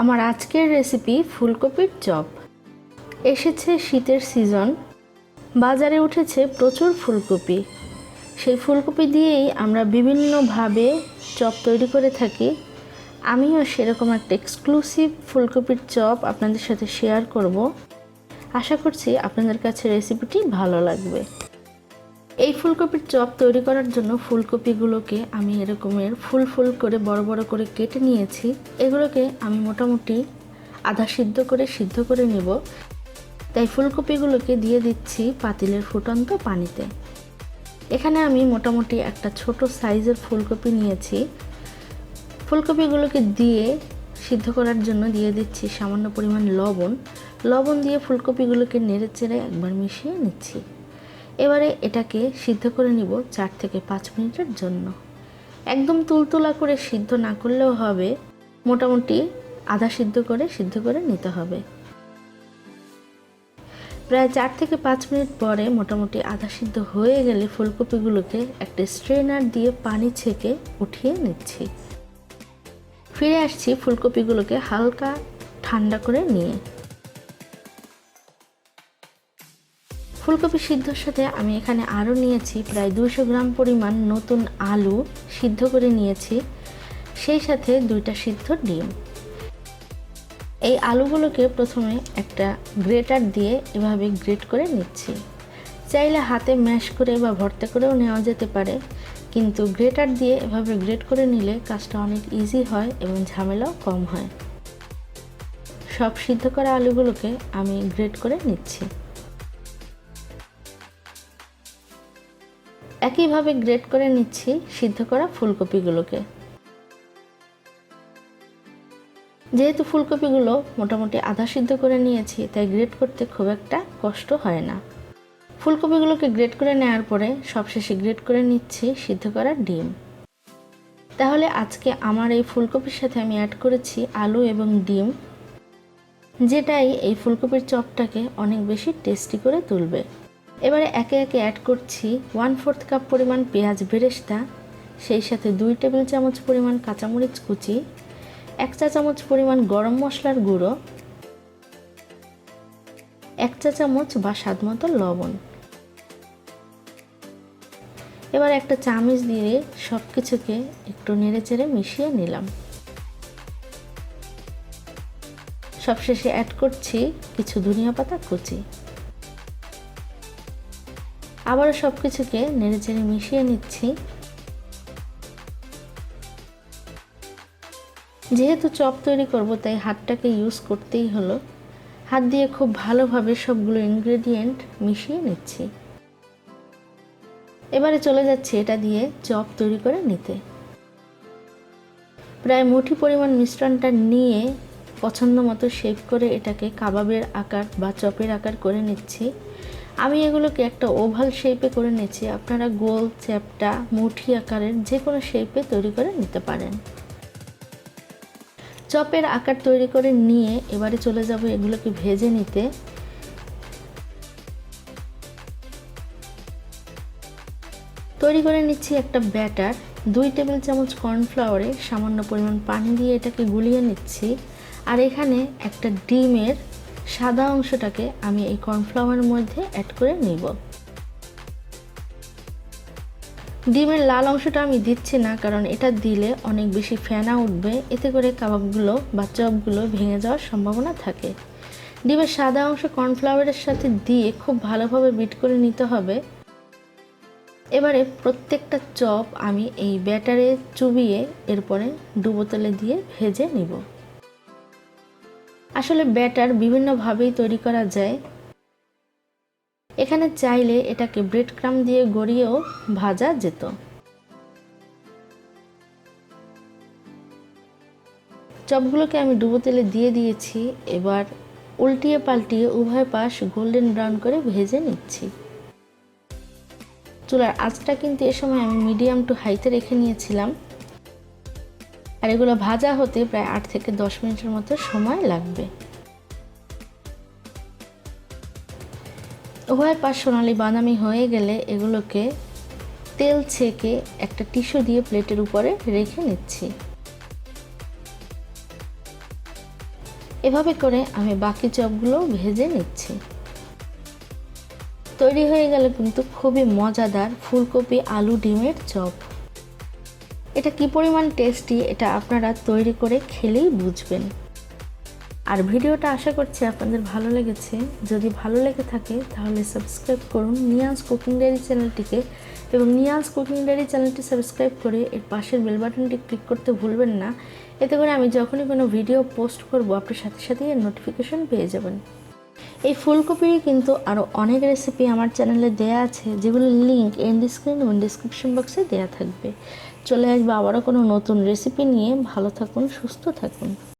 আমার আজকের রেসিপি ফুলকপির চপ। এসেছে শীতের সিজন, বাজারে উঠেছে প্রচুর ফুলকপি। সেই ফুলকপি দিয়েই আমরা বিভিন্নভাবে চপ তৈরি করে থাকি। আমিও সেরকম একটা এক্সক্লুসিভ ফুলকপির চপ আপনাদের সাথে শেয়ার করব। আশা করছি আপনাদের কাছে রেসিপিটি ভালো লাগবে। এই ফুলকপির চপ তৈরি করার জন্য ফুলকপিগুলোকে আমি এরকমের ফুল ফুল করে বড় বড় করে কেটে নিয়েছি। এগুলোকে আমি মোটামুটি আধা সিদ্ধ করে নেব। তাই ফুলকপিগুলোকে দিয়ে দিচ্ছি পাতিলের ফুটন্ত পানিতে। এখানে আমি মোটামুটি একটা ছোট সাইজের ফুলকপি নিয়েছি। ফুলকপিগুলোকে দিয়ে সিদ্ধ করার জন্য দিয়ে দিচ্ছি সামান্য পরিমাণ লবণ দিয়ে ফুলকপিগুলোকে নেড়েচেড়ে একবার মিশিয়ে নিচ্ছি। এবারে এটাকে সিদ্ধ করে নিব 4 থেকে 5 মিনিটের জন্য। একদম তুলতুলা করে সিদ্ধ না করলেও হবে, মোটামুটি আধা সিদ্ধ করে নিতে হবে। প্রায় 4 থেকে 5 মিনিট পরে মোটামুটি আধা সিদ্ধ হয়ে গেলে ফুলকপিগুলোকে একটা স্ট্রেনার দিয়ে পানি ছেঁকে উঠিয়ে নিচ্ছি। ফিরে আসছি ফুলকপিগুলোকে হালকা ঠান্ডা করে নিয়ে। ফুলকপি সিদ্ধর সাথে আমি এখানে আরও নিয়েছি প্রায় 200 গ্রাম পরিমাণ নতুন আলু সিদ্ধ করে নিয়েছি, সেই সাথে 2টা সিদ্ধ ডিম। এই আলুগুলোকে প্রথমে একটা গ্রেটার দিয়ে এভাবে গ্রেট করে নিচ্ছি। চাইলে হাতে ম্যাশ করে বা ভর্তা করেও নেওয়া যেতে পারে, কিন্তু গ্রেটার দিয়ে এভাবে গ্রেট করে নিলে কাজটা অনেক ইজি হয় এবং ঝামেলাও কম হয়। সব সিদ্ধ করা আলুগুলোকে আমি গ্রেট করে নিচ্ছি। একইভাবে গ্রেট করে নিচ্ছি সিদ্ধ করা ফুলকপিগুলোকে। যেহেতু ফুলকপিগুলো মোটামুটি আধা সিদ্ধ করে নিয়েছি, তাই গ্রেট করতে খুব একটা কষ্ট হয় না। ফুলকপিগুলোকে গ্রেট করে নেওয়ার পরে সবশেষে গ্রেট করে নিচ্ছি সিদ্ধ করা ডিম। তাহলে আজকে আমার এই ফুলকপির সাথে আমি অ্যাড করেছি আলু এবং ডিম, যেটাই এই ফুলকপির চপটাকে অনেক বেশি টেস্টি করে তুলবে। এবারে একে একে অ্যাড করছি 1/4 কাপ পরিমাণ পেঁয়াজ বেরেস্তা, সেই সাথে 2 টেবিল চামচ পরিমাণ কাঁচামরিচ কুচি, 1 চা চামচ পরিমাণ গরম মশলার গুঁড়ো, 1 চা চামচ বা স্বাদমতো লবণ। এবার একটা চামচ দিয়ে সব কিছুকে একটু নেড়েচেড়ে মিশিয়ে নিলাম। সবশেষে অ্যাড করছি কিছু ধনিয়া পাতা কুচি। আবারও সব কিছুকে নেড়েচেড়ে মিশিয়ে নিচ্ছি। যেহেতু চপ তৈরি করব, তাই হাতটাকে ইউজ করতেই হলো। হাত দিয়ে খুব ভালোভাবে সবগুলো ইনগ্রেডিয়েন্ট মিশিয়ে নিচ্ছি। এবারে চলে যাচ্ছে এটা দিয়ে চপ তৈরি করে নিতে। প্রায় মুঠি পরিমাণ মিশ্রণটা নিয়ে পছন্দ মতো শেপ করে এটাকে কাবাবের আকার বা চপের আকার করে নিচ্ছি। আমি এগুলোকে একটা ওভাল শেপে করে নিচ্ছি। আপনারা গোল, চ্যাপ্টা, মুঠি আকারের যে কোনো শেপে তৈরি করে নিতে পারেন। চপের আকার তৈরি করে নিয়ে এবারে চলে যাব এগুলোকে ভেজে নিতে। তৈরি করে নিচ্ছি একটা ব্যাটার। 2 টেবিল চামচ কর্নফ্লাওয়ারে সামান্য পরিমাণ পানি দিয়ে এটাকে গুলিয়ে নিচ্ছি। আর এখানে একটা ডিমের সাদা অংশটাকে আমি এই কর্নফ্লাওয়ারের মধ্যে অ্যাড করে নিব। ডিমের লাল অংশটা আমি দিচ্ছি না, কারণ এটা দিলে অনেক বেশি ফেনা উঠবে, এতে করে কাবাবগুলো বা চপগুলো ভেঙে যাওয়ার সম্ভাবনা থাকে। ডিমের সাদা অংশ কর্নফ্লাওয়ারের সাথে দিয়ে খুব ভালোভাবে বিট করে নিতে হবে। এবারে প্রত্যেকটা চপ আমি এই ব্যাটারে চুবিয়ে এরপরে ডুবো তেলে দিয়ে ভেজে নিব। আসলে ব্যাটার বিভিন্নভাবেই তৈরি করা যায়। এখানে চাইলে এটাকে ব্রেড ক্রাম্ব দিয়ে গড়িয়েও ভাজা যেত। চপগুলোকে আমি ডুবো তেলে দিয়ে দিয়েছি। এবার উল্টিয়ে পাল্টিয়ে উভয় পাশ গোল্ডেন ব্রাউন করে ভেজে নিচ্ছি। চুলার আঁচটা কিন্তু এ সময় আমি মিডিয়াম টু হাইতে রেখে নিয়েছিলাম। আর এগুলো ভাজা হতে প্রায় 8 থেকে 10 মিনিটের মতো সময় লাগবে। উভয় পাশ সোনালি বাদামি হয়ে গেলে এগুলোকে তেল ছেঁকে একটা টিস্যু দিয়ে প্লেটের উপরে রেখে নিচ্ছি। এভাবে করে আমি বাকি চপগুলো ভেজে নিচ্ছি। তৈরি হয়ে গেল কিন্তু খুবই মজাদার ফুলকপি আলু ডিমের চপ। এটা কি পরিমাণ টেস্টি এটা আপনারা তৈরি করে খেলেই বুঝবেন। আর ভিডিওটা আশা করছি আপনাদের ভালো লেগেছে। যদি ভালো লেগে থাকে তাহলে সাবস্ক্রাইব করুন নিয়ান্স কুকিং ডায়েরি চ্যানেলটিকে, এবং নিয়ান্স কুকিং ডায়েরি চ্যানেলটি সাবস্ক্রাইব করে এর পাশের বেল বাটনটি ক্লিক করতে ভুলবেন না। এতে করে আমি যখনই কোনো ভিডিও পোস্ট করব আপনার সাথে সাথেই এর নোটিফিকেশন পেয়ে যাবেন। এই ফুলকপির কিন্তু আরও অনেক রেসিপি আমার চ্যানেলে দেয়া আছে, যেগুলোর লিঙ্ক এন্ড স্ক্রিন এবং ডিসক্রিপশন বক্সে দেওয়া থাকবে। চলে আসবো আবারও কোনো নতুন রেসিপি নিয়ে। ভালো থাকুন, সুস্থ থাকুন।